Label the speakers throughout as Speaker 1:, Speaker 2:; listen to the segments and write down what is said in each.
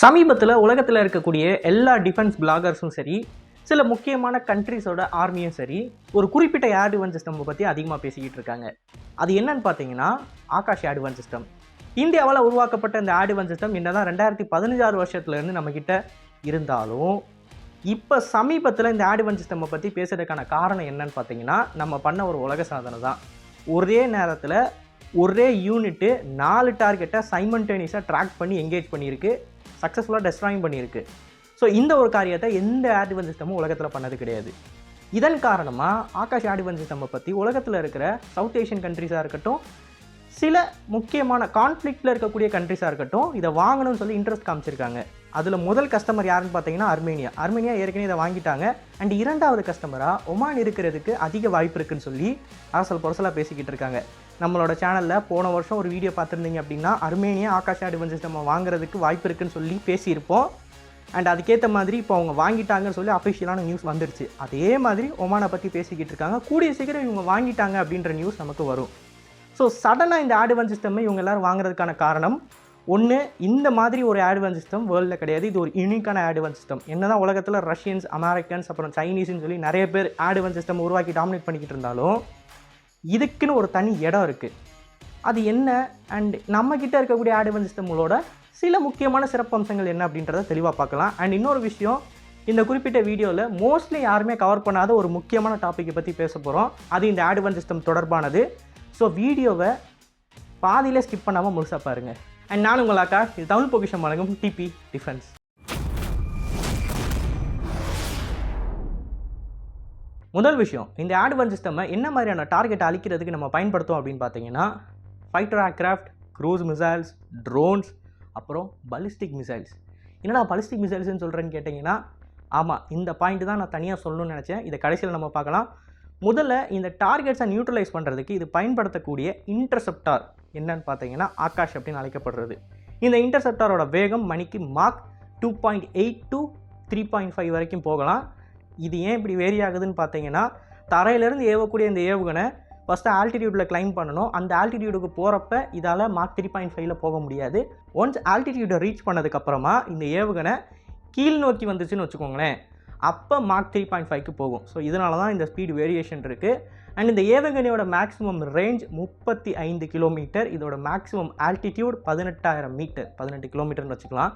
Speaker 1: சமீபத்தில் உலகத்தில் இருக்கக்கூடிய எல்லா டிஃபென்ஸ் பிளாகர்ஸும் சரி, சில முக்கியமான கண்ட்ரிஸோட ஆர்மியும் சரி, ஒரு குறிப்பிட்ட ஏர் டிஃபென்ஸ் சிஸ்டம் பற்றி அதிகமாக பேசிக்கிட்டு இருக்காங்க. அது என்னன்னு பார்த்தீங்கன்னா ஆகாஷ் ஏர் டிஃபென்ஸ் சிஸ்டம். இந்தியாவால் உருவாக்கப்பட்ட இந்த ஏர் டிஃபென்ஸ் சிஸ்டம் என்னதான் 2016 வருஷத்துலேருந்து நம்மக்கிட்ட இருந்தாலும், இப்போ சமீபத்தில் இந்த ஏர் டிஃபென்ஸ் சிஸ்டம் பற்றி பேசுறதுக்கான காரணம் என்னன்னு பார்த்தீங்கன்னா, நம்ம பண்ண ஒரு உலக சாதனை தான். ஒரே நேரத்தில் ஒரே யூனிட்டு 4 டார்கெட்டை சைமல்டேனியஸாக ட்ராக் பண்ணி எங்கேஜ் பண்ணியிருக்கு, சக்ஸஸ்ஃபுல்லாக டெஸ்ட்ராயும் பண்ணியிருக்கு. ஸோ இந்த ஒரு காரியத்தை எந்த ஏர் டிஃபென்ஸ் சிஸ்டமும் உலகத்தில் பண்ணது கிடையாது. இதன் காரணமாக ஆகாஷ் ஏர் டிஃபென்ஸ் சிஸ்டம் பற்றி உலகத்தில் இருக்கிற சவுத் ஏஷியன் கண்ட்ரிஸாக இருக்கட்டும், சில முக்கியமான கான்ஃப்ளிக்டில் இருக்கக்கூடிய கண்ட்ரிஸாக இருக்கட்டும், இதை வாங்கணும்னு சொல்லி இன்ட்ரெஸ்ட் காமிச்சிருக்காங்க. அதில் முதல் கஸ்டமர் யாருன்னு பார்த்தீங்கன்னா அர்மேனியா ஏற்கனவே இதை வாங்கிட்டாங்க. அண்ட் இரண்டாவது கஸ்டமராக ஒமான் இருக்கிறதுக்கு அதிக வாய்ப்பு இருக்குன்னு சொல்லி அரசல் புரசலாக பேசிக்கிட்டு இருக்காங்க. நம்மளோட சேனலில் போன வருஷம் ஒரு வீடியோ பார்த்துருந்தீங்க அப்படின்னா, Armenia Akash air defence system வாங்குறதுக்கு வாய்ப்பு இருக்குன்னு சொல்லி பேசியிருப்போம். அண்ட் அதுக்கேற்ற மாதிரி இப்போ அவங்க வாங்கிட்டாங்கன்னு சொல்லி அஃபிஷியலான நியூஸ் வந்துருச்சு. அதே மாதிரி ஒமானை பற்றி பேசிக்கிட்டு இருக்காங்க. கூடிய சீக்கிரம் இவங்க வாங்கிட்டாங்க அப்படின்ற நியூஸ் நமக்கு வரும். ஸோ சடனாக இந்த ஏர் டிஃபென்ஸ் சிஸ்டமை இவங்க எல்லோரும் வாங்குறதுக்கான காரணம், ஒன்று, இந்த மாதிரி ஒரு ஏர் டிஃபென்ஸ் சிஸ்டம் வேர்ல்டில் கிடையாது. இது ஒரு யூனிக்கான ஏர் டிஃபென்ஸ் சிஸ்டம். என்ன தான் உலகத்தில் ரஷ்யன்ஸ், அமெரிக்கன்ஸ், அப்புறம் சைனீஸ்ன்னு சொல்லி நிறைய பேர் ஏர் டிஃபென்ஸ் சிஸ்டம் உருவாக்கி டாமினேட் பண்ணிக்கிட்டு இருந்தாலும், இதுக்குன்னு ஒரு தனி இடம் இருக்குது. அது என்ன, அண்ட் நம்மக்கிட்ட இருக்கக்கூடிய ஏர் டிஃபென்ஸ் சிஸ்டங்களோட சில முக்கியமான சிறப்பம்சங்கள் என்ன அப்படின்றத தெளிவாக பார்க்கலாம். அண்ட் இன்னொரு விஷயம், இந்த குறிப்பிட்ட வீடியோவில் மோஸ்ட்லி யாருமே கவர் பண்ணாத ஒரு முக்கியமான டாப்பிக்கை பற்றி பேச போகிறோம். அது இந்த ஏர் டிஃபென்ஸ் சிஸ்டம் தொடர்பானது. ஸோ வீடியோவை பாதியில் ஸ்கிப் பண்ணாமல் முழுசாக பாருங்கள். அண்ட் நான் உங்கள் ஆகாஷ், இது தமிழ் பொக்கிஷம் வழங்கும் டிபி டிஃபென்ஸ். முதல் விஷயம், இந்த ஏர் டிஃபென்ஸ் சிஸ்டமை என்ன மாதிரியான டார்கெட்டை அழிக்கிறதுக்கு நம்ம பயன்படுத்தோம் அப்படின்னு பார்த்தீங்கன்னா, fighter aircraft, cruise missiles, drones, அப்புறம் பலிஸ்டிக் மிசைல்ஸ். என்னடா பலிஸ்டிக் மிசைல்ஸ்ன்னு சொல்கிறேன்னு கேட்டிங்கன்னா, ஆமாம், இந்த பாயிண்ட் தான் நான் தனியாக சொல்லணும்னு நினச்சேன். இதை கடைசியில் நம்ம பார்க்கலாம். முதல்ல இந்த டார்கெட்ஸை நியூட்ரலைஸ் பண்ணுறதுக்கு இது பயன்படுத்தக்கூடிய இன்டர்செப்டார் என்னன்னு பார்த்தீங்கன்னா ஆகாஷ் அப்படின்னு அழைக்கப்படுறது. இந்த இன்டர்செப்டாரோட வேகம் மணிக்கு மார்க் 2.8 to 3.5 வரைக்கும் போகலாம். இது ஏன் இப்படி வேரி ஆகுதுன்னு பார்த்தீங்கன்னா, தரையிலேருந்து ஏவக்கூடிய இந்த ஏவுகணை ஃபஸ்ட்டு ஆல்டிடியூடில் கிளைம் பண்ணணும். அந்த ஆல்டிடியூடுக்கு போகிறப்ப இதால் மார்க் 3.5ல் போக முடியாது. ஒன்ஸ் ஆல்டிடியூடை ரீச் பண்ணதுக்கப்புறமா இந்த ஏவுகணை கீழ் நோக்கி வந்துச்சுன்னு வச்சுக்கோங்களேன், அப்போ மார்க் 3.5க்கு போகும். ஸோ இதனால தான் இந்த ஸ்பீடு வேரியேஷன் இருக்குது. அண்ட் இந்த ஏவுகணையோட மேக்ஸிமம் ரேஞ்ச் 35 கிலோமீட்டர். இதோட மேக்ஸிமம் ஆல்டிடியூட் 18,000 மீட்டர், 18 கிலோமீட்டர்னு வச்சுக்கலாம்.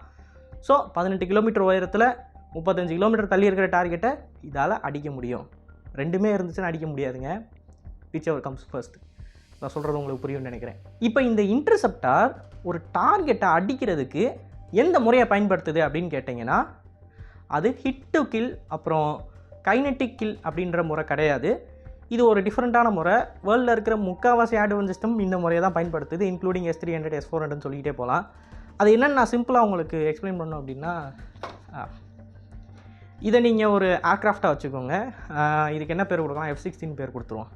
Speaker 1: ஸோ 18 கிலோமீட்டர் உயரத்தில் 35 கிலோமீட்டர் தள்ளி இருக்கிற டார்கெட்டை இதால் அடிக்க முடியும். ரெண்டுமே இருந்துச்சுன்னா அடிக்க முடியாதுங்க. Which ever comes first. நான் சொல்கிறது உங்களுக்கு புரியும்னு நினைக்கிறேன். இப்போ இந்த இன்டர்செப்டார் ஒரு டார்கெட்டை அடிக்கிறதுக்கு எந்த முறையை பயன்படுத்துது அப்படின்னு கேட்டிங்கன்னா, அது ஹிட் டு கில் அப்புறம் கைனெட்டிக் கில் அப்படின்ற முறை கிடையாது. இது ஒரு டிஃப்ரெண்ட்டான முறை. வேர்ல்டில் இருக்கிற முக்கால்வாசி ஏர் டிஃபென்ஸ் சிஸ்டம் இந்த முறையை தான் பயன்படுத்துது, இன்க்ளூடிங் S300, S400 சொல்லிகிட்டே போகலாம். அது என்னென்னு நான் சிம்பிளாக உங்களுக்கு எக்ஸ்பிளைன் பண்ணோம் அப்படின்னா, இதை நீங்கள் ஒரு ஏர்க்ராஃப்டாக வச்சுக்கோங்க. இதுக்கு என்ன பேர் கொடுக்கலாம், F-16 பேர் கொடுத்துருவோம்.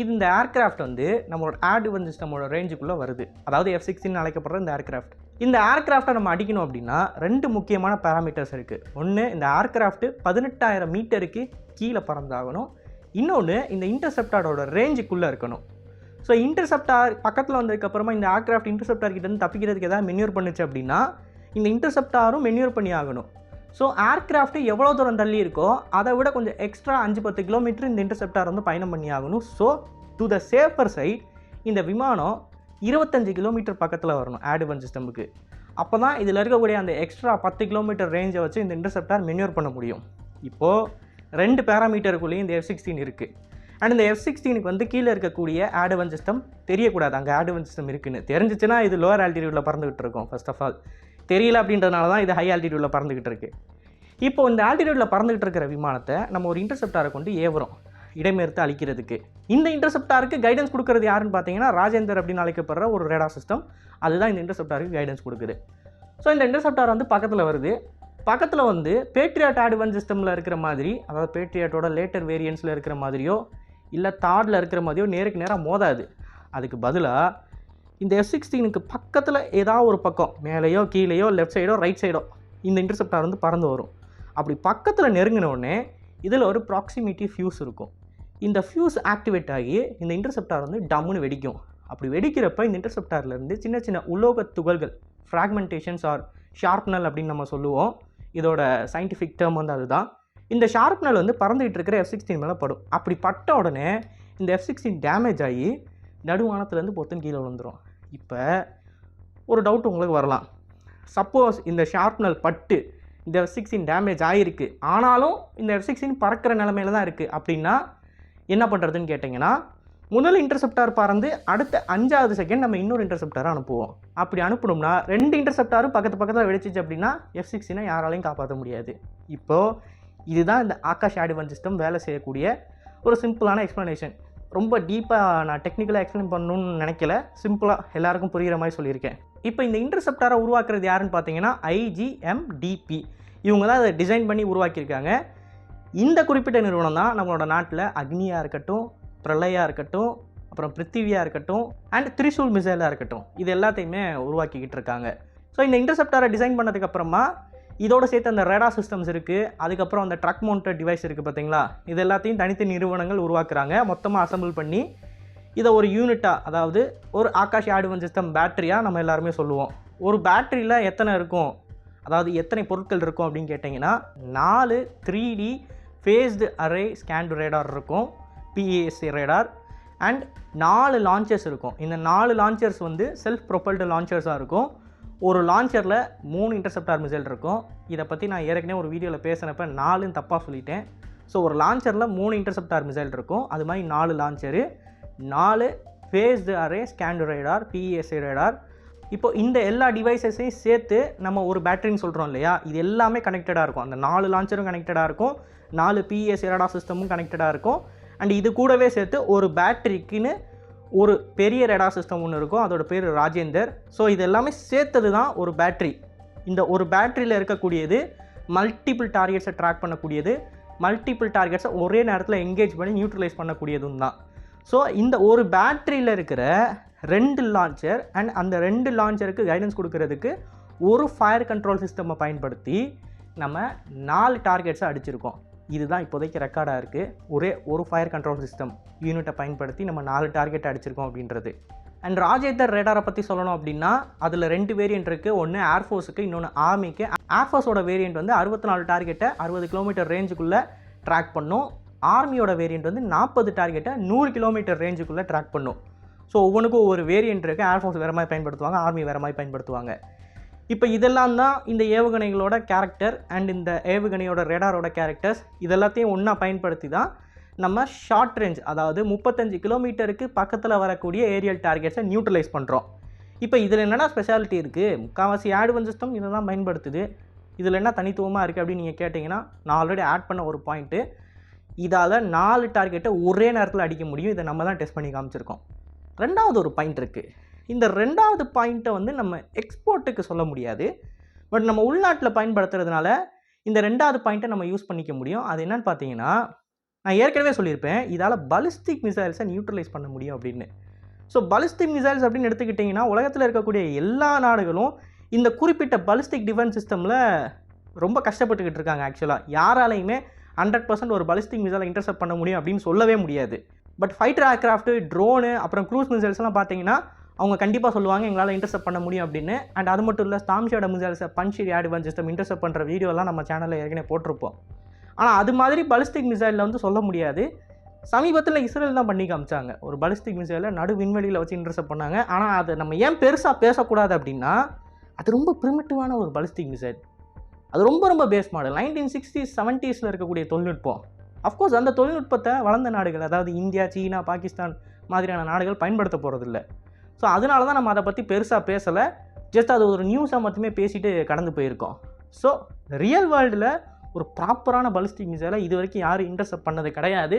Speaker 1: இந்த ஏர்க்ராஃப்ட் வந்து நம்மளோட ஏர் டிஃபென்ஸ் சிஸ்டமோட ரேஞ்சுக்குள்ளே வருது. அதாவது F-16 அழைக்கப்படுற இந்த ஏர்க்ராஃப்ட். இந்த ஏர்க்ராஃப்டை நம்ம அடிக்கணும் அப்படின்னா 2 முக்கியமான பேராமீட்டர்ஸ் இருக்குது. ஒன்று, இந்த ஏர்க்ராஃப்ட் 18,000 மீட்டருக்கு கீழே பறந்தாகணும். இன்னொன்று, இந்த இன்டர்செப்டாரோட ரேஞ்சுக்குள்ளே இருக்கணும். ஸோ இன்டர்செப்டார் பக்கத்தில் வந்ததுக்கப்புறமா இந்த ஏர்க்ராஃப்ட் இன்டர்செப்டார் கிட்டேருந்து தப்பிக்கிறதுக்கு எதாவது மென்யூர் பண்ணுச்சு அப்படின்னா, இந்த இன்டர்செப்டாரும் மென்யூர் பண்ணி ஆகணும். ஸோ ஏர்க்ராஃப்ட் எவ்வளோ தூரம் தள்ளி இருக்கோ அதை விட கொஞ்சம் எக்ஸ்ட்ரா 5-10 கிலோமீட்டர் இந்த இன்டர்செப்டார் வந்து பயணம் பண்ணி ஆகணும். So to the safer side இந்த விமானம் 25 கிலோமீட்டர் பக்கத்தில் வரணும் ஏர் டிஃபென்ஸ் சிஸ்டமுக்கு. அப்போ தான் இதில் இருக்கக்கூடிய அந்த எக்ஸ்ட்ரா 10 கிலோமீட்டர் ரேஞ்சை வச்சு இந்த இன்டர்செப்டார் மென்யூர் பண்ண முடியும். இப்போது 2 பேராமீட்டருக்குள்ளேயும் இந்த F-16 இருக்குது. அண்ட் இந்த F-16க்கு வந்து கீழே இருக்கக்கூடிய ஏர் டிஃபென்ஸ் சிஸ்டம் தெரியக்கூடாது. அங்கே ஏர் டிஃபென்ஸ் சிஸ்டம் இருக்குன்னு தெரிஞ்சிச்சுன்னா இது லோவர் ஆல்டிடியூடில் பறந்துக்கிட்டு இருக்கும். ஃபர்ஸ்ட் ஆஃப் ஆல் தெரியல அப்படின்றதுனால தான் இது ஹை ஆல்டிடியூடில் பறந்துக்கிட்டு இருக்குது. இப்போ இந்த ஆல்டிடியூடில் பறந்துக்கிட்டு இருக்கிற விமானத்தை நம்ம ஒரு இன்டர்செப்டாரை கொண்டு ஏவுறோம் இடமேர்த்து அழிக்கிறதுக்கு. இந்த இன்டர்செப்டாருக்கு கைடன்ஸ் கொடுக்குறது யாருன்னு பார்த்தீங்கன்னா, ராஜேந்தர் அப்படின்னு அழைக்கப்படுற ஒரு ரேடார் சிஸ்டம். அதுதான் இந்த இன்டர்செப்டாருக்கு கைடன்ஸ் கொடுக்குது. ஸோ இந்த இன்டர்செப்டார் வந்து பக்கத்தில் வருது. பக்கத்தில் வந்து பேட்ரியாட் ஏர் டிஃபென்ஸ் சிஸ்டமில் இருக்கிற மாதிரி, அதாவது பேட்ரியாட்டோட லேட்டர் வேரியன்ஸில் இருக்கிற மாதிரியோ இல்லை தாடில் இருக்கிற மாதிரியோ நேருக்கு நேராக மோதாது. அதுக்கு பதிலாக இந்த F-16க்கு பக்கத்தில் ஏதாவது ஒரு பக்கம், மேலேயோ கீழேயோ லெஃப்ட் சைடோ ரைட் சைடோ இந்த இன்டர்செப்டார் வந்து பறந்து வரும். அப்படி பக்கத்தில் நெருங்கினோடனே இதில் ஒரு ப்ராக்சிமிட்டி ஃபியூஸ் இருக்கும். இந்த ஃபியூஸ் ஆக்டிவேட் ஆகி இந்த இன்டர்செப்டார் வந்து டம்முன்னு வெடிக்கும். அப்படி வெடிக்கிறப்ப இந்த இன்டர்செப்டார்லேருந்து சின்ன சின்ன உலோக துகள்கள், ஃப்ராக்மெண்டேஷன்ஸ் ஆர் ஷார்ப்னல் அப்படின்னு நம்ம சொல்லுவோம். இதோட சயின்டிஃபிக் டேர்ம் வந்து அதுதான். இந்த ஷார்ப்னல் வந்து பறந்துகிட்டு இருக்கிற F-16 மேலே படும். அப்படி பட்ட உடனே இந்த F-16 டேமேஜ் ஆகி நடுவானத்துலேருந்து பொத்துன்னு கீழே விழுந்துடும். இப்போ ஒரு டவுட் உங்களுக்கு வரலாம். சப்போஸ் இந்த ஷார்ப்னல் பட்டு இந்த F-16 டேமேஜ் ஆகிருக்கு, ஆனாலும் இந்த F-16 பறக்கிற நிலமையில தான் இருக்குது அப்படின்னா என்ன பண்ணுறதுன்னு கேட்டிங்கன்னா, முதல் இன்டர்செப்டார் பறந்து அடுத்த 5வது செகண்ட் நம்ம இன்னொரு இன்டர்செப்டாரை அனுப்புவோம். அப்படி அனுப்பணும்னா 2 இன்டர்செப்டாரும் பக்கத்தில் வெடிச்சிச்சு அப்படின்னா F-16 யாராலையும் காப்பாற்ற முடியாது. இப்போது இதுதான் இந்த ஆகாஷ் ஏர்-டிஃபென்ஸ் சிஸ்டம் வேலை செய்யக்கூடிய ஒரு சிம்பிளான எக்ஸ்ப்ளனேஷன். ரொம்ப டீப்பாக நான் டெக்னிக்கலாக எக்ஸ்பிளைன் பண்ணணும்னு நினைக்கல, சிம்பிளாக எல்லாருக்கும் புரிகிற மாதிரி சொல்லியிருக்கேன். இப்போ இந்த இன்டர்செப்டாரை உருவாக்குறது யாருன்னு பார்த்தீங்கன்னா IGMDP. இவங்க தான் அதை டிசைன் பண்ணி உருவாக்கியிருக்காங்க. இந்த குறிப்பிட்ட நிறுவனம் தான் நம்மளோட நாட்டில் அக்னியாக இருக்கட்டும், பிரளயா இருக்கட்டும், அப்புறம் பிருத்திவியாக இருக்கட்டும், அண்ட் திரிசூல் மிசைலாக இருக்கட்டும், இது எல்லாத்தையுமே உருவாக்கிக்கிட்டு இருக்காங்க. ஸோ இந்த இன்டர்செப்டாரை டிசைன் பண்ணதுக்கப்புறமா இதோட சேர்த்து அந்த ரேடார் சிஸ்டம்ஸ் இருக்குது, அதுக்கப்புறம் அந்த ட்ரக் மவுண்டட் டிவைஸ் இருக்குது பார்த்தீங்களா, இது எல்லாத்தையும் தனித்தனி நிறுவனங்கள் உருவாக்குறாங்க. மொத்தமாக அசம்பிள் பண்ணி இதை ஒரு யூனிட்டாக, அதாவது ஒரு ஆகாஷ் ஏர்-டிஃபென்ஸ் சிஸ்டம் பேட்டரியாக நம்ம எல்லாருமே சொல்லுவோம். ஒரு பேட்டரியில் எத்தனை இருக்கும், அதாவது எத்தனை பொருட்கள் இருக்கும் அப்படின்னு கேட்டிங்கன்னா 4 3D phased array scanned radar இருக்கும், PASA ரேடார், அண்ட் 4 லான்ச்சர்ஸ் இருக்கும். இந்த 4 லான்ச்சர்ஸ் வந்து செல்ஃப் ப்ரொபல்டு லான்ச்சர்ஸாக இருக்கும். ஒரு லான்ச்சரில் 3 இன்டர்செப்டார் மிசைல் இருக்கும். இதை பற்றி நான் ஏற்கனவே ஒரு வீடியோவில் பேசினப்ப 4ன்னு தப்பாக சொல்லிட்டேன். ஸோ ஒரு லான்ச்சரில் 3 இன்டர்செப்டார் மிசைல் இருக்கும். அது மாதிரி 4 launcher, 4 phased array scanned radar, PASA radar. இப்போ இந்த எல்லா டிவைசஸையும் சேர்த்து நம்ம ஒரு பேட்டரின்னு சொல்கிறோம் இல்லையா, இது எல்லாமே கனெக்டடாக இருக்கும். அந்த 4 லான்ச்சரும் கனெக்டடாக இருக்கும், 4 PASA ரேடார் சிஸ்டமும் கனெக்டடாக இருக்கும். அண்ட் இது கூடவே சேர்த்து ஒரு பேட்டரிக்குன்னு ஒரு பெரிய ரேடார் சிஸ்டம் ஒன்று இருக்கும், அதோட பேர் ராஜேந்தர். ஸோ இது எல்லாமே சேர்த்தது தான் ஒரு பேட்ரி. இந்த ஒரு பேட்டரியில் இருக்கக்கூடியது மல்டிபிள் டார்கெட்ஸை ட்ராக் பண்ணக்கூடியது, மல்டிபிள் டார்கெட்ஸை ஒரே நேரத்தில் என்கேஜ் பண்ணி நியூட்ரலைஸ் பண்ணக்கூடியதும் தான். ஸோ இந்த ஒரு பேட்டரியில் இருக்கிற 2 லான்ச்சர் அண்ட் அந்த 2 லான்ச்சருக்கு கைடன்ஸ் கொடுக்கறதுக்கு ஒரு ஃபயர் கண்ட்ரோல் சிஸ்டமை பயன்படுத்தி நம்ம 4 டார்கெட்ஸை அடிச்சிருக்கோம். இதுதான் இப்போதைக்கு ரெக்கார்டாக இருக்குது. ஒரே ஒரு ஃபயர் கண்ட்ரோல் சிஸ்டம் யூனிட்டை பயன்படுத்தி நம்ம 4 டார்கெட் அடிச்சிருக்கோம் அப்படின்றது. அண்ட் ராஜேந்தர் ரேடாரை பற்றி சொல்லணும் அப்படின்னா அதில் 2 வேரியன்ட் இருக்குது. ஒன்று ஏர்ஃபோர்ஸுக்கு, இன்னொன்று ஆர்மிக்கு. ஏர்ஃபோர்ஸோட வேரியன்ட் வந்து 64 டார்கெட்டை 60 கிலோமீட்டர் ரேஞ்சுக்குள்ளே ட்ராக் பண்ணும். ஆர்மியோட வேரியன்ட் வந்து 40 டார்கெட்டை 100 கிலோமீட்டர் ரேஞ்சுக்குள்ளே ட்ராக் பண்ணும். ஸோ ஒவ்வொன்றுக்கும் ஒவ்வொரு வேரியன்ட் இருக்குது. ஏர்ஃபோர்ஸ் வேறு மாதிரி பயன்படுத்துவாங்க, ஆர்மி வேறு மாதிரி பயன்படுத்துவாங்க. இப்போ இதெல்லாம் தான் இந்த ஏவுகணைகளோட கேரக்டர் அண்ட் இந்த ஏவுகணையோட ரேடாரோட கேரக்டர்ஸ். இதெல்லாத்தையும் ஒன்றா பயன்படுத்தி தான் நம்ம ஷார்ட் ரேஞ்ச், அதாவது 35 கிலோமீட்டருக்கு பக்கத்தில் வரக்கூடிய ஏரியல் டார்கெட்ஸை நியூட்ரலைஸ் பண்ணுறோம். இப்போ இதில் என்னென்னா ஸ்பெஷாலிட்டி இருக்குது, முக்கால்வாசி ஏர்-டிஃபென்ஸ் சிஸ்டம் இதை தான் பயன்படுத்துது. இதில் என்ன தனித்துவமாக இருக்குது அப்படின்னு நீங்கள் கேட்டிங்கன்னா, நான் ஆல்ரெடி ஆட் பண்ண ஒரு பாயிண்ட்டு, இதால் 4 டார்கெட்டை ஒரே நேரத்தில் அடிக்க முடியும். இதை நம்ம தான் டெஸ்ட் பண்ணி காமிச்சிருக்கோம். 2வது ஒரு பாயிண்ட் இருக்குது. இந்த 2வது பாயிண்ட்டை வந்து நம்ம எக்ஸ்போர்ட்டுக்கு சொல்ல முடியாது, பட் நம்ம உள்நாட்டில் பயன்படுத்துறதுனால இந்த 2வது பாயிண்ட்டை நம்ம யூஸ் பண்ணிக்க முடியும். அது என்னன்னு பார்த்தீங்கன்னா, நான் ஏற்கனவே சொல்லியிருப்பேன், இதால் பலிஸ்டிக் மிசைல்ஸை நியூட்ரலைஸ் பண்ண முடியும் அப்படின்னு. ஸோ பலிஸ்டிக் மிசைல்ஸ் அப்படின்னு எடுத்துக்கிட்டிங்கன்னா உலகத்தில் இருக்கக்கூடிய எல்லா நாடுகளும் இந்த குறிப்பிட்ட பலிஸ்டிக் டிஃபென்ஸ் சிஸ்டமில் ரொம்ப கஷ்டப்பட்டுக்கிட்டு இருக்காங்க. ஆக்சுவலாக யாராலையுமே 100% ஒரு பலிஸ்டிக் மிசைலை இன்டர்செப்ட் பண்ண முடியும் அப்படின்னு சொல்லவே முடியாது. பட் ஃபைட்டர் ஏர்க்ராஃப்ட்டு, ட்ரோனு, அப்புறம் க்ரூஸ் மிசைல்ஸ்லாம் பார்த்தீங்கன்னா அவங்க கண்டிப்பாக சொல்லுவாங்க எங்களால் இன்டர்செப்ட் பண்ண முடியும் அப்படின்னு. அண்ட் அது மட்டும் இல்லை, ஸ்டார்ம் ஷேடோ மிசைல்ஸை பன்ஷியர் ஏர்-டிஃபென்ஸ் சிஸ்டம் இன்டர்செப்ட் பண்ணுற வீடியோலாம் நம்ம சேனலில் ஏற்கனவே போட்டிருப்போம். ஆனால் அது மாதிரி பலிஸ்டிக் மிசைலில் வந்து சொல்ல முடியாது. சமீபத்தில் இஸ்ரேல் தான் பண்ணி காமிச்சாங்க. ஒரு பலிஸ்டிக் மிசைலை நடு விண்வெளியில் வச்சு இன்டர்செப்ட் பண்ணாங்க. ஆனால் அது நம்ம ஏன் பெருசாக பேசக்கூடாது அப்படின்னா, அது ரொம்ப ப்ரிமிட்டிவான ஒரு பலிஸ்டிக் மிசைல். அது ரொம்ப ரொம்ப பேஸ் மாடல். 1960s 70s இருக்கக்கூடிய தொழில்நுட்பம். அஃப்கோர்ஸ் அந்த தொழில்நுட்பத்தை வளர்ந்த நாடுகள், அதாவது இந்தியா, சீனா, பாகிஸ்தான் மாதிரியான நாடுகள் பயன்படுத்த போகிறதில்ல. ஸோ அதனால தான் நம்ம அதை பற்றி பெருசாக பேசலை. ஜஸ்ட் அது ஒரு நியூஸாக மட்டுமே பேசிட்டு கடந்து போயிருக்கோம். ஸோ ரியல் வேர்ல்டில் ஒரு ப்ராப்பரான பலிஸ்டிக் மிசைலை இது வரைக்கும் யாரும் இன்டர்செப்ட் பண்ணது கிடையாது.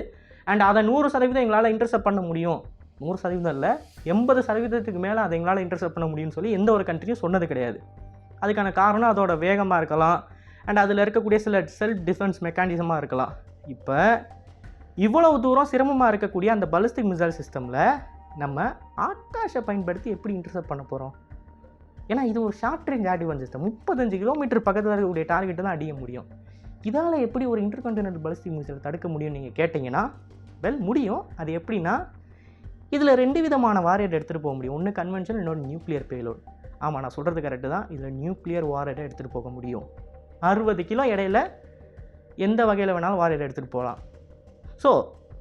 Speaker 1: அண்ட் அதை 100% எங்களால் இன்டர்செப்ட் பண்ண முடியும், 100% இல்லை 80% மேலே அதை எங்களால் இன்டர்செப்ட் பண்ண முடியும்னு சொல்லி எந்த ஒரு கண்ட்ரியும் சொன்னது கிடையாது. அதுக்கான காரணம் அதோட வேகமாக இருக்கலாம், அண்ட் அதில் இருக்கக்கூடிய சில செல்ஃப் டிஃபென்ஸ் மெக்கானிசமாக இருக்கலாம். இப்போ இவ்வளவு தூரம் சிரமமாக இருக்கக்கூடிய அந்த பலிஸ்டிக் மிசைல் சிஸ்டமில் நம்ம ஆகாஷை பயன்படுத்தி எப்படி இன்டர்செப்ட் பண்ண போகிறோம்? ஏன்னா இது ஒரு ஷார்ட் ரேஞ்ச் ஏர்-டிஃபென்ஸ் சிஸ்டம். 35 கிலோமீட்டர் பக்கத்தில் இருக்கக்கூடிய டார்கெட்டை தான் அடிக்க முடியும். இதால் எப்படி ஒரு இன்டர்கான்டினென்டல் பலிஸ்டிக் மிசைல் தடுக்க முடியும்னு நீங்கள் கேட்டிங்கன்னா, முடியும். அது எப்படின்னா, இதில் 2 விதமான வாரியட் எடுத்துகிட்டு போக முடியும். ஒன்று கன்வென்ஷனல், இன்னொன்று நியூக்ளியர் பேலோட். ஆமாம், நான் சொல்கிறது கரெக்டு தான். இதில் நியூக்ளியர் வார்ஹெட்டை எடுத்துகிட்டு போக முடியும். 60 கிலோ எடையில் எந்த வகையில் வேணாலும் வார்ஹெட் எடுத்துகிட்டு போகலாம். ஸோ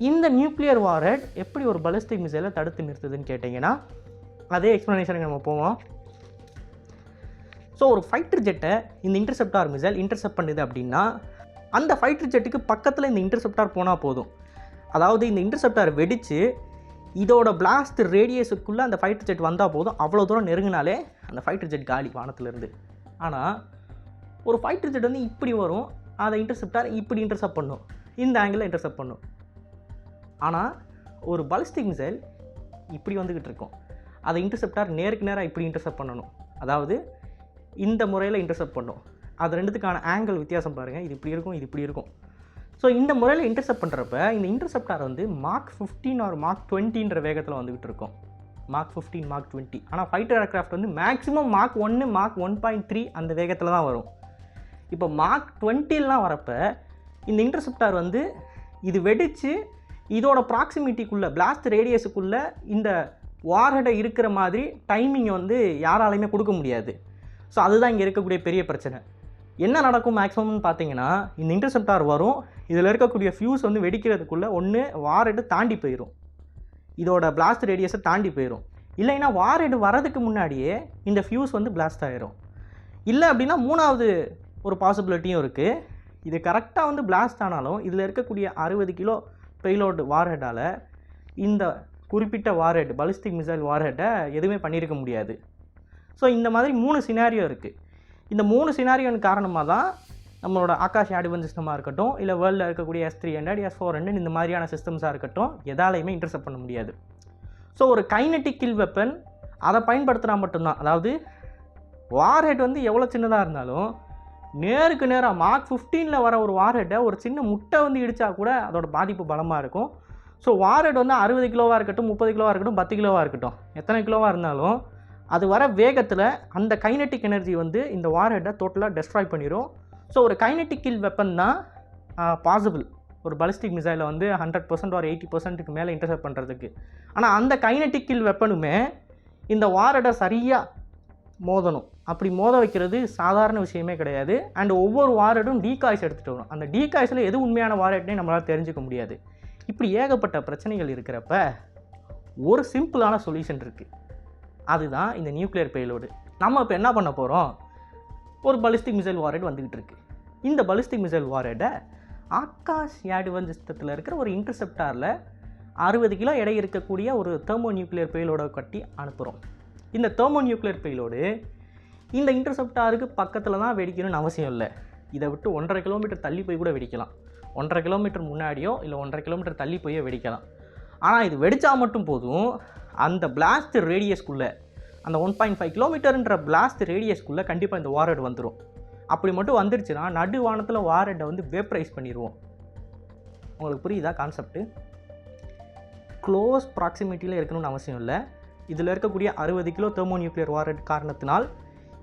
Speaker 1: இந்த நியூக்ளியர் வார்ஹெட் எப்படி ஒரு பாலிஸ்டிக் மிசைலை தடுத்து நிறுத்துதுன்னு கேட்டிங்கன்னா, அதே எக்ஸ்ப்ளனேஷனுக்கு நம்ம போவோம். ஸோ ஒரு ஃபைட்டர் ஜெட்டை இந்த இன்டர்செப்டார் மிசைல் இன்டர்செப்ட் பண்ணுது அப்படின்னா, அந்த ஃபைட்டர் ஜெட்டுக்கு பக்கத்தில் இந்த இன்டர்செப்டார் போனால் போதும். அதாவது இந்த இன்டர்செப்டார் வெடித்து இதோட பிளாஸ்ட் ரேடியஸுக்குள்ளே அந்த ஃபைட்டர் ஜெட் வந்தால் போதும். அவ்வளோ தூரம் நெருங்கினாலே அந்த ஃபைட்டர் ஜெட் காலி வானத்திலேருந்து. ஆனால் ஒரு ஃபைட்டர் ஜெட் வந்து இப்படி வரும், அதை இன்டர்செப்டார் இப்படி இன்டர்செப்ட் பண்ணும், இந்த ஆங்கிளில் இன்டர்செப்ட் பண்ணும். ஆனால் ஒரு பாலிஸ்டிக் மிசைல் இப்படி வந்துக்கிட்டு இருக்கும், அதை இன்டர்செப்டார் நேருக்கு நேராக இப்படி இன்டர்செப்ட் பண்ணணும். அதாவது இந்த முறையில் இன்டர்செப்ட் பண்ணும். அது ரெண்டுத்துக்கான ஆங்கிள் வித்தியாசம் பாருங்கள். இது இப்படி இருக்கும், இது இப்படி இருக்கும். ஸோ இந்த முறையில் இன்டர்செப்ட் பண்ணுறப்ப இந்த இன்டர்செப்டார் வந்து மார்க் 15 ஆர் மார்க் 20ன்ற வேகத்தில் வந்துக்கிட்டு இருக்கும். Mark 15, mark 20. ஆனால் ஃபைட்டர் ஏர்க்ராஃப்ட் வந்து மேக்ஸிமம் மார்க் 1, மார்க் 1.3 அந்த வேகத்தில் தான் வரும். இப்போ மார்க் 20லாம் வரப்போ இந்த இன்டர்செப்டார் வந்து இது வெடித்து இதோட ப்ராக்சிமிட்டிக்குள்ளே பிளாஸ்ட் ரேடியஸுக்குள்ளே இந்த வார்ஹெட்டை இருக்கிற மாதிரி டைமிங்கை வந்து யாராலையுமே கொடுக்க முடியாது. ஸோ அதுதான் இங்கே இருக்கக்கூடிய பெரிய பிரச்சனை. என்ன நடக்கும் மேக்ஸிமம்னு பார்த்தீங்கன்னா, இந்த இன்டர்செப்டார் வரும், இதில் இருக்கக்கூடிய ஃபியூஸ் வந்து வெடிக்கிறதுக்குள்ளே ஒன்று வார்ஹெட்டு தாண்டி போயிடும், இதோட பிளாஸ்ட் ரேடியஸை தாண்டி போயிடும். இல்லைன்னா வார்ஹெட் வரதுக்கு முன்னாடியே இந்த ஃபியூஸ் வந்து பிளாஸ்ட் ஆகிரும். இல்லை அப்படின்னா மூணாவது ஒரு பாசிபிலிட்டியும் இருக்குது. இது கரெக்டாக வந்து பிளாஸ்ட் ஆனாலும் இதில் இருக்கக்கூடிய 60 கிலோ பெய்லோடு வார்ஹெட்டால் இந்த குறிப்பிட்ட வார்ஹெட் பாலிஸ்டிக் மிசைல் வார்ஹெட்டை எதுவுமே பண்ணியிருக்க முடியாது. ஸோ இந்த மாதிரி 3 சினாரியோ இருக்குது. இந்த 3 சினாரியோன் காரணமாக தான் நம்மளோட ஆகாஷ் ஆடிவன் சிஸ்டமாக இருக்கட்டும், இல்லை வேர்ல்டில் இருக்கக்கூடிய S300, S400 இந்த மாதிரியான சிஸ்டம்ஸாக இருக்கட்டும், எதாலையுமே இன்டர்செப்ட் பண்ண முடியாது. ஸோ ஒரு கைனட்டிக் கில் வெப்பன் அதை பயன்படுத்தினா மட்டும்தான், அதாவது வார்ஹெட் வந்து எவ்வளோ சின்னதாக இருந்தாலும் நேருக்கு நேராக மார்க் 15ல் வர ஒரு வார்ஹெட்டை ஒரு சின்ன முட்டை வந்து இடித்தா கூட அதோட பாதிப்பு பலமாக இருக்கும். ஸோ வார்ஹெட் வந்து 60 கிலோவாக இருக்கட்டும், 30 கிலோவாக இருக்கட்டும், 10 கிலோவாக இருக்கட்டும், எத்தனை கிலோவாக இருந்தாலும் அது வர வேகத்தில் அந்த கைனட்டிக் எனர்ஜி வந்து இந்த வார்ஹெட்டை டோட்டலாக டெஸ்ட்ராய் பண்ணிடும். ஸோ ஒரு கைனட்டிக் கில் வெப்பன் தான் பாசிபிள் ஒரு பாலிஸ்டிக் மிசைலை வந்து 100% ஒரு 80%க்கு மேலே இன்டர்செப்ட் பண்ணுறதுக்கு. ஆனால் அந்த கைனட்டிக் கில் வெப்பனுமே இந்த வார்ஹெட்டை சரியாக மோதணும். அப்படி மோத வைக்கிறது சாதாரண விஷயமே கிடையாது. அண்ட் ஒவ்வொரு வார்ஹெட்டும் டீகாய்ஸ் எடுத்துகிட்டு வரும். அந்த டீகாய்ஸில் எது உண்மையான வார்ஹெட்னே நம்மளால் தெரிஞ்சுக்க முடியாது. இப்படி ஏகப்பட்ட பிரச்சனைகள் இருக்கிறப்ப ஒரு சிம்பிளான சொல்யூஷன் இருக்குது. அதுதான் இந்த நியூக்ளியர் பேலோடு. நம்ம இப்போ என்ன பண்ண போகிறோம், ஒரு பாலிஸ்டிக் மிசைல் வார்ஹெட் வந்துக்கிட்டு இருக்குது. இந்த பாலிஸ்டிக் மிசைல் வார்ஹெட்டை ஆகாஷ் ஆடிவன் சிஸ்டத்தில் இருக்கிற ஒரு இன்டர்செப்டாரில் 60 கிலோ எடை இருக்கக்கூடிய ஒரு தெர்மோ நியூக்ளியர் பேலோட கட்டி அனுப்புகிறோம். இந்த தெர்மோ நியூக்ளியர் பேலோடு இந்த இன்டர்செப்டாருக்கு பக்கத்தில் தான் வெடிக்கணும்னு அவசியம் இல்லை. இதை விட்டு 1.5 கிலோமீட்டர் தள்ளி போய் கூட வெடிக்கலாம். 1.5 கிலோமீட்டர் முன்னாடியோ இல்லை 1.5 கிலோமீட்டர் தள்ளி போய் வெடிக்கலாம். ஆனால் இது வெடித்தா மட்டும் போதும், அந்த பிளாஸ்ட் ரேடியஸ்க்குள்ளே அந்த 1.5 கிலோமீட்டர்ன்ற பிளாஸ்ட் ரேடியஸ்க்குள்ளே கண்டிப்பாக இந்த வார்ஹெட் வந்துடும். அப்படி மட்டும் வந்துருச்சுன்னா நடுவானத்தில் வார்ஹெட்டை வந்து வேப்பரைஸ் பண்ணிடுவோம். உங்களுக்கு புரியுதா கான்செப்ட்டு? க்ளோஸ் ப்ராக்சிமிட்டியில் இருக்கணும்னு அவசியம் இல்லை. இதில் இருக்கக்கூடிய 60 கிலோ தெர்மோ நியூக்ளியர் வார்ஹெட் காரணத்தினால்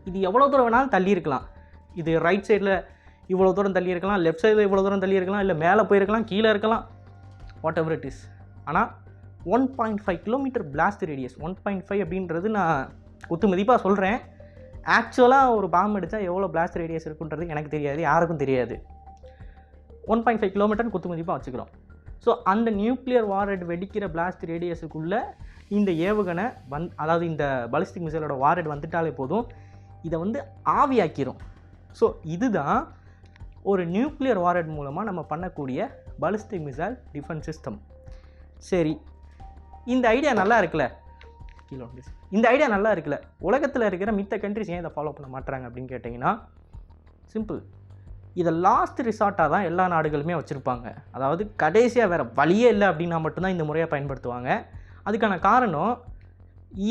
Speaker 1: இது எவ்வளோ தூரம் வேணாலும் தள்ளி இருக்கலாம். இது ரைட் சைடில் இவ்வளோ தூரம் தள்ளி இருக்கலாம், லெஃப்ட் சைடில் இவ்வளோ தூரம் தள்ளி இருக்கலாம், இல்லை மேலே போயிருக்கலாம், கீழே இருக்கலாம், வாட் எவர் இட் இஸ். ஆனால் 1.5 கிலோமீட்டர் பிளாஸ்ட் ரேடியஸ் 1.5 அப்படின்றது நான் குத்து மதிப்பாக சொல்கிறேன். ஆக்சுவலாக ஒரு பாம்பு அடித்தா எவ்வளோ பிளாஸ்ட் ரேடியஸ் இருக்குன்றது எனக்கு தெரியாது, யாருக்கும் தெரியாது. 1.5 கிலோமீட்டர்னு குத்து மதிப்பாக வச்சுக்கிறோம். ஸோ அந்த நியூக்ளியர் வார்ஹெட் வெடிக்கிற பிளாஸ்ட் ரேடியஸுக்குள்ளே இந்த ஏவுகணை அதாவது இந்த பாலிஸ்டிக் மிசைலோட வார்ஹெட் வந்துட்டாலே போதும், இதை வந்து ஆவியாக்கிரும். ஸோ இதுதான் ஒரு நியூக்ளியர் வார்ஹெட் மூலமாக நம்ம பண்ணக்கூடிய பாலிஸ்டிக் மிசைல் டிஃபென்ஸ் சிஸ்டம். சரி, இந்த ஐடியா நல்லா இருக்குல்ல, இந்த ஐடியா நல்லா இருக்குல்ல, உலகத்தில் இருக்கிற மித்த கண்ட்ரிஸ் ஏன் இதை ஃபாலோ பண்ண மாட்டுறாங்க அப்படின்னு கேட்டிங்கன்னா, சிம்பிள். இதை லாஸ்ட் ரிசார்ட்டாக தான் எல்லா நாடுகளுமே வச்சுருப்பாங்க. அதாவது கடைசியாக வேறு வழியே இல்லை அப்படின்னா மட்டும்தான் இந்த முறையை பயன்படுத்துவாங்க. அதுக்கான காரணம்,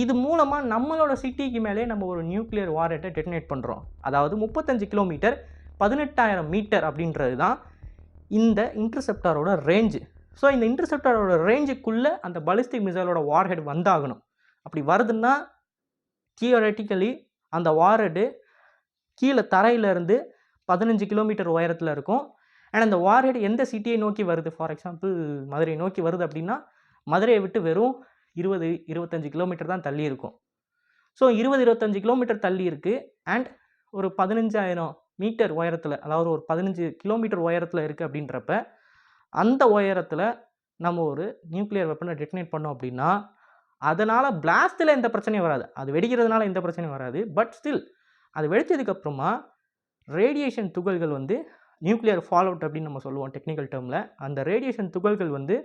Speaker 1: இது மூலமாக நம்மளோட சிட்டிக்கு மேலே நம்ம ஒரு நியூக்ளியர் வார்ஹெட்டை டெட்டனேட் பண்ணுறோம். அதாவது 35 கிலோமீட்டர் 18,000 மீட்டர் அப்படின்றது தான் இந்த இன்டர்செப்டாரோட ரேஞ்சு. ஸோ இந்த இன்டர்செப்டாரோட ரேஞ்சுக்குள்ளே அந்த பாலிஸ்டிக் மிசைலோட வார்ஹெட் வந்தாகணும். அப்படி வருதுன்னா தியரட்டிக்கலி அந்த வார்ஹெட்டு கீழே தரையிலேருந்து 15 கிலோமீட்டர் உயரத்தில் இருக்கும். அண்ட் அந்த வார்ஹெட் எந்த சிட்டியை நோக்கி வருது, ஃபார் எக்ஸாம்பிள் மதுரையை நோக்கி வருது அப்படின்னா மதுரையை விட்டு வெறும் 20-25 கிலோமீட்டர் தான் தள்ளி இருக்கும். ஸோ 20-25 கிலோமீட்டர் தள்ளி இருக்குது. அண்ட் ஒரு 15,000 மீட்டர் உயரத்தில், அதாவது ஒரு 15 கிலோமீட்டர் உயரத்தில் இருக்குது அப்படின்றப்ப, அந்த உயரத்தில் நம்ம ஒரு நியூக்ளியர் வெப்பனை டெட்டனேட் பண்ணோம் அப்படின்னா அதனால் பிளாஸ்ட்டில் எந்த பிரச்சனையும் வராது, அது வெடிக்கிறதுனால எந்த பிரச்சனையும் வராது. பட் ஸ்டில் அது வெடித்ததுக்கப்புறமா ரேடியேஷன் துகள்கள் வந்து நியூக்ளியர் ஃபால் அவுட் அப்படின்னு நம்ம சொல்லுவோம் டெக்னிக்கல் டேர்மில். அந்த ரேடியேஷன் துகள்கள் வந்து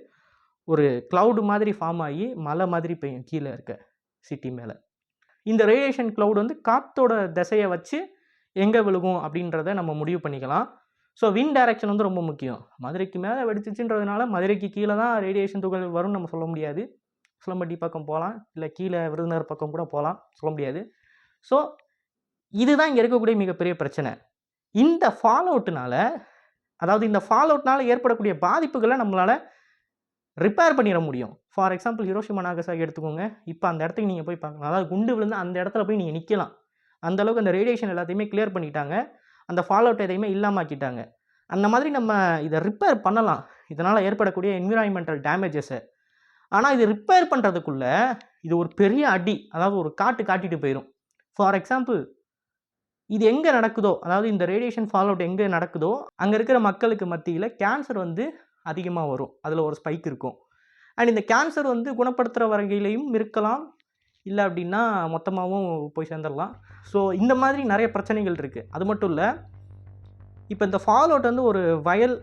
Speaker 1: ஒரு க்ளவுடு மாதிரி ஃபார்ம் ஆகி மலை மாதிரி பெய்யும் கீழே இருக்க சிட்டி மேலே. இந்த ரேடியேஷன் க்ளவுட் வந்து காற்றோட திசையை வச்சு எங்கே விழுகும் அப்படின்றத நம்ம முடிவு பண்ணிக்கலாம். ஸோ விண்ட் டைரக்ஷன் வந்து ரொம்ப முக்கியம். மதுரைக்கு மேலே வெடிச்சிச்சுன்றதுனால மதுரைக்கு கீழே தான் ரேடியேஷன் துகள் வரும்னு நம்ம சொல்ல முடியாது. சுலம்பட்டி பக்கம் போகலாம், இல்லை கீழே விருதுநகர் பக்கம் கூட போகலாம், சொல்ல முடியாது. ஸோ இதுதான் இங்கே இருக்கக்கூடிய மிகப்பெரிய பிரச்சனை. இந்த ஃபால் அவுட்னால, அதாவது இந்த ஃபால் அவுட்னால ஏற்படக்கூடிய பாதிப்புகளை நம்மளால் ரிப்பேர் பண்ணிட முடியும். ஃபார் எக்ஸாம்பிள் ஹிரோஷிமா நாகசாகி எடுத்துக்கோங்க. இப்போ அந்த இடத்துக்கு நீங்கள் போய் பார்க்கலாம். அதாவது குண்டு விழுந்து அந்த இடத்துல போய் நீங்கள் நிற்கலாம். அந்தளவுக்கு அந்த ரேடியேஷன் எல்லாத்தையுமே கிளியர் பண்ணிட்டாங்க. அந்த ஃபால் அவுட் எதையுமே இல்லாமாக்கிட்டாங்க. அந்த மாதிரி நம்ம இதை ரிப்பேர் பண்ணலாம், இதனால் ஏற்படக்கூடிய என்விரான்மெண்டல் டேமேஜஸை. ஆனால் இது ரிப்பேர் பண்ணுறதுக்குள்ள இது ஒரு பெரிய அடி, அதாவது ஒரு காட்டிட்டு போயிடும். ஃபார் எக்ஸாம்பிள் இது எங்கே நடக்குதோ, அதாவது இந்த ரேடியேஷன் ஃபால் அவுட் எங்கே நடக்குதோ அங்கே இருக்கிற மக்களுக்கு மத்தியில் கேன்சர் வந்து அதிகமாக வரும். அதில் ஒரு ஸ்பைக் இருக்கும். அண்ட் இந்த கேன்சர் வந்து குணப்படுத்துகிற வகையிலையும் இருக்கலாம், இல்லை அப்படின்னா மொத்தமாகவும் போய் சேர்ந்துடலாம். ஸோ இந்த மாதிரி நிறைய பிரச்சனைகள் இருக்குது. அது மட்டும் இல்லை, இப்போ இந்த ஃபால் அவுட் வந்து ஒரு வயல்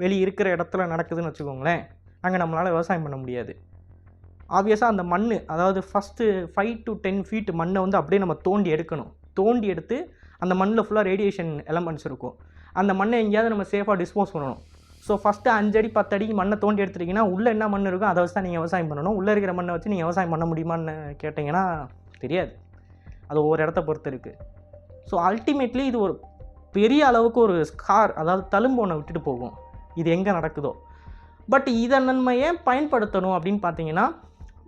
Speaker 1: வெளி இருக்கிற இடத்துல நடக்குதுன்னு வச்சுக்கோங்களேன். அங்கே நம்மளால் விவசாயம் பண்ண முடியாது. ஆப்வியஸாக அந்த மண், அதாவது ஃபஸ்ட்டு 5 to 10 ஃபீட் மண்ணை வந்து அப்படியே நம்ம தோண்டி எடுக்கணும். தோண்டி எடுத்து அந்த மண்ணில் ஃபுல்லாக ரேடியேஷன் எலமெண்ட்ஸ் இருக்கும். அந்த மண்ணை எங்கேயாவது நம்ம சேஃபாக டிஸ்போஸ் பண்ணணும். ஸோ ஃபஸ்ட்டு 5 அடி 10 அடிக்கு மண்ணை தோண்டி எடுத்துட்டிங்கன்னா உள்ளே என்ன மண் இருக்கோ அதை வச்சு தான் நீங்கள் விவசாயம் பண்ணணும். உள்ளே இருக்கிற மண்ணை வச்சு நீங்கள் விவசாயம் பண்ண முடியுமான்னு கேட்டிங்கன்னா தெரியாது. அது ஒவ்வொரு இடத்த பொறுத்து இருக்குது. ஸோ அல்டிமேட்லி இது ஒரு பெரிய அளவுக்கு ஒரு ஸ்கார், அதாவது தழும்பு ஒன்று விட்டுட்டு போகும் இது எங்கே நடக்குதோ. பட் இதை நம்ம ஏன் பயன்படுத்தணும் அப்படின்னு பார்த்தீங்கன்னா,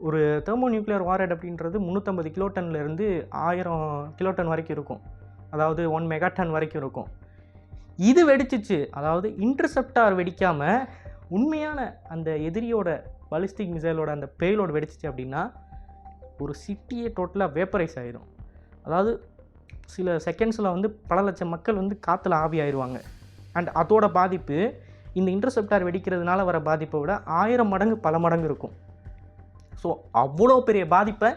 Speaker 1: ஒரு தெர்மோ நியூக்ளியர் வார்ஹெட் அப்படின்றது 350 கிலோட்டன்லேருந்து 1000 கிலோட்டன் வரைக்கும் இருக்கும். அதாவது 1 மெகாடன் வரைக்கும் இருக்கும். இது வெடிச்சிச்சு, அதாவது இன்டர்செப்டார் வெடிக்காமல் உண்மையான அந்த எதிரியோட பாலிஸ்டிக் மிசைலோட அந்த பேலோடு வெடிச்சிச்சு அப்படின்னா ஒரு சிட்டியே டோட்டலாக வேப்பரைஸ் ஆகிடும். அதாவது சில செகண்ட்ஸில் வந்து பல லட்சம் மக்கள் வந்து காற்றுல ஆவி ஆயிடுவாங்க. அண்ட் அதோட பாதிப்பு இந்த இன்டர்செப்டார் வெடிக்கிறதுனால வர பாதிப்பை விட 1000 மடங்கு பல மடங்கு இருக்கும். ஸோ அவ்வளோ பெரிய பாதிப்பை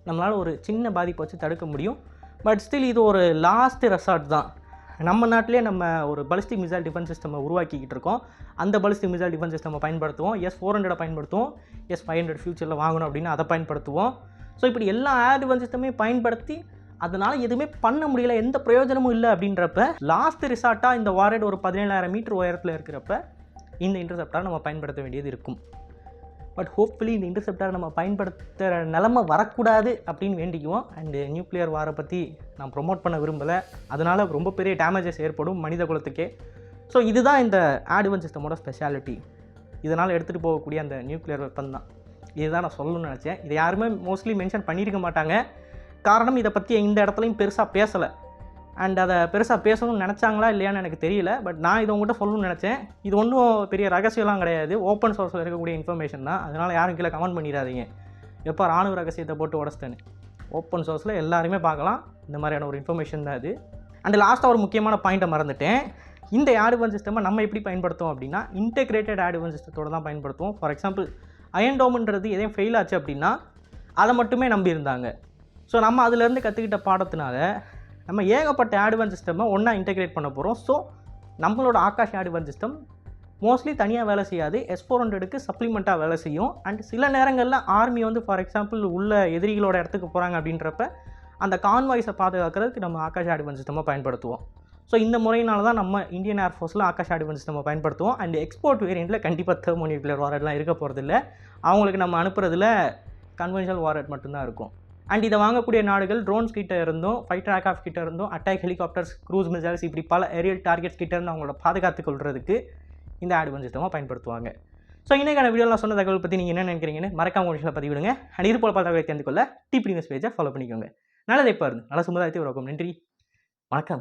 Speaker 1: நம்மளால் ஒரு சின்ன பாதிப்பை வச்சு தடுக்க முடியும். பட் ஸ்டில் இது ஒரு லாஸ்ட் ரெசார்ட் தான். நம்ம நாட்டிலே நம்ம ஒரு பாலிஸ்டிக் மிசைல் டிஃபென்ஸ் சிஸ்டமை உருவாக்கிக்கிட்டு இருக்கோம். அந்த பாலிஸ்டிக் மிசைல் டிஃபென்ஸ் சிஸ்டமை பயன்படுத்துவோம். S-400 பயன்படுத்துவோம். S-500 ஃபியூச்சரில் வாங்கணும் அப்படின்னா அதை பயன்படுத்துவோம். ஸோ இப்படி எல்லா ஏர் டிஃபென்ஸ் சிஸ்டமே பயன்படுத்தி அதனால் எதுவுமே பண்ண முடியல, எந்த பிரயோஜனமும் இல்லை அப்படின்றப்ப லாஸ்ட் ரிசார்ட்டாக இந்த வார்ஹெட் ஒரு 17,000 மீட்டர் உயரத்தில் இருக்கிறப்ப இந்த இன்டர்செப்டாரை நம்ம பயன்படுத்த வேண்டியது இருக்கும். பட் ஹோப்ஃபுல்லி இந்த இன்டர்செப்டாரை நம்ம பயன்படுத்துகிற நிலமை வரக்கூடாது அப்படின்னு வேண்டிக்குவோம். அண்டு நியூக்ளியர் வாரை பற்றி நான் ப்ரொமோட் பண்ண விரும்பலை, அதனால் ரொம்ப பெரிய டேமேஜஸ் ஏற்படும் மனித குலத்துக்கே. ஸோ இதுதான் இந்த ஏர் டிஃபென்ஸ் சிஸ்டமோட ஸ்பெஷாலிட்டி. இதனால் எடுத்துகிட்டு போகக்கூடிய அந்த நியூக்ளியர் வெப்பன் தான். இதுதான் நான் சொல்லணும்னு நினச்சேன். இதை யாருமே மோஸ்ட்லி மென்ஷன் பண்ணியிருக்க மாட்டாங்க. காரணம் இதை பற்றி இந்த இடத்துலையும் பெருசாக பேசலை. அண்ட் அதை பெருசாக பேசணும்னு நினச்சாங்களா இல்லையான்னு எனக்கு தெரியல. பட் நான் இதை உங்கள்கிட்ட சொல்லணும்னு நினச்சேன். இது ஒன்றும் பெரிய ரகசியம்லாம் கிடையாது, ஓப்பன் சோர்ஸில் இருக்கக்கூடிய இன்ஃபர்மேஷன் தான். அதனால் யாரும் கீழே கமெண்ட் பண்ணிடாதீங்க எப்போ ராணுவ ரகசியத்தை போட்டு உடச்சிட்டேன்னு. ஓப்பன் சோர்ஸில் எல்லாருமே பார்க்கலாம், இந்த மாதிரியான ஒரு இன்ஃபர்மேஷன் தான் அது. அண்ட் லாஸ்ட்டாக ஒரு முக்கியமான பாயிண்ட்டை மறந்துட்டேன். இந்த ஏர் டிஃபென்ஸ் சிஸ்டமை நம்ம எப்படி பயன்படுத்துவோம் அப்படின்னா இன்டெகிரேட்டட் ஏர் டிஃபென்ஸ் சிஸ்டத்தோடு தான் பயன்படுத்துவோம். ஃபார் எக்ஸாம்பிள் அயன் டோம்ன்றது எதையும் ஃபெயில் ஆச்சு அப்படின்னா அதை மட்டுமே நம்பியிருந்தாங்க. ஸோ நம்ம அதிலேருந்து கற்றுக்கிட்ட பாடத்தினால நம்ம ஏகப்பட்ட ஏர் டிஃபென்ஸ் சிஸ்டமை ஒன்றா இன்டெகிரேட் பண்ண போகிறோம். ஸோ நம்மளோட Akash air defence system mostly தனியாக வேலை செய்யாது, S-400க்கு சப்ளிமெண்ட்டாக வேலை செய்யும். அண்ட் சில நேரங்களில் ஆர்மி வந்து ஃபார் எக்ஸாம்பிள் உள்ள எதிரிகளோட இடத்துக்கு போகிறாங்க அப்படின்றப்ப அந்த கான்வாய்ஸை பாதுகாக்கிறதுக்கு நம்ம ஆகாஷ் ஏர் டிஃபென்ஸ் சிஸ்டமை பயன்படுத்துவோம். ஸோ இந்த முறையினால தான் நம்ம இந்தியன் ஏர்ஃபோர்ஸில் ஆகாஷ் ஏர் டிஃபென்ஸ் சிஸ்டமை பயன்படுத்துவோம். அண்ட் எக்ஸ்போர்ட் வேரியண்ட்டில் கண்டிப்பாக தெர்மோ நியூக்ளியர் வார்ஹெட்லாம் இருக்க போகிறதில்ல. அவங்களுக்கு நம்ம அனுப்புறதுல கன்வென்ஷனல் வார்ஹெட் மட்டும்தான் இருக்கும். அண்ட் இதை வாங்கக்கூடிய நாடுகள் ட்ரோன்ஸ் கிட்ட இருந்தும், ஃபைட்டர் ஏர்க்ராஃப்ட் கிட்ட இருந்தும், அட்டாக் ஹெலிகாப்டர்ஸ், க்ரூஸ் மிசைல்ஸ், இப்படி பல ஏரியல் டார்கெட்ஸ் கிட்ட இருந்து அவங்களோட பாதுகாத்துக் கொள்றதுக்கு இந்த ஏர் டிஃபென்ஸ் சிஸ்டமாக பயன்படுத்துவாங்க. ஸோ இன்னைக்கான வீடியோவில் சொன்ன தகவல் பற்றி நீங்கள் என்ன நினைக்கிறீங்கன்னு மறக்காம ஒரு விஷயம் பதிவிடுங்க. அண்ட் இது போல பல தகவலை தெரிந்து கொள்ள டிபி நியூஸ் பேஜை ஃபாலோ பண்ணிக்கோங்க. நல்லதை பாருங்க, நல்ல சமுதாயத்தை உருவாக்கும். நன்றி, வணக்கம்.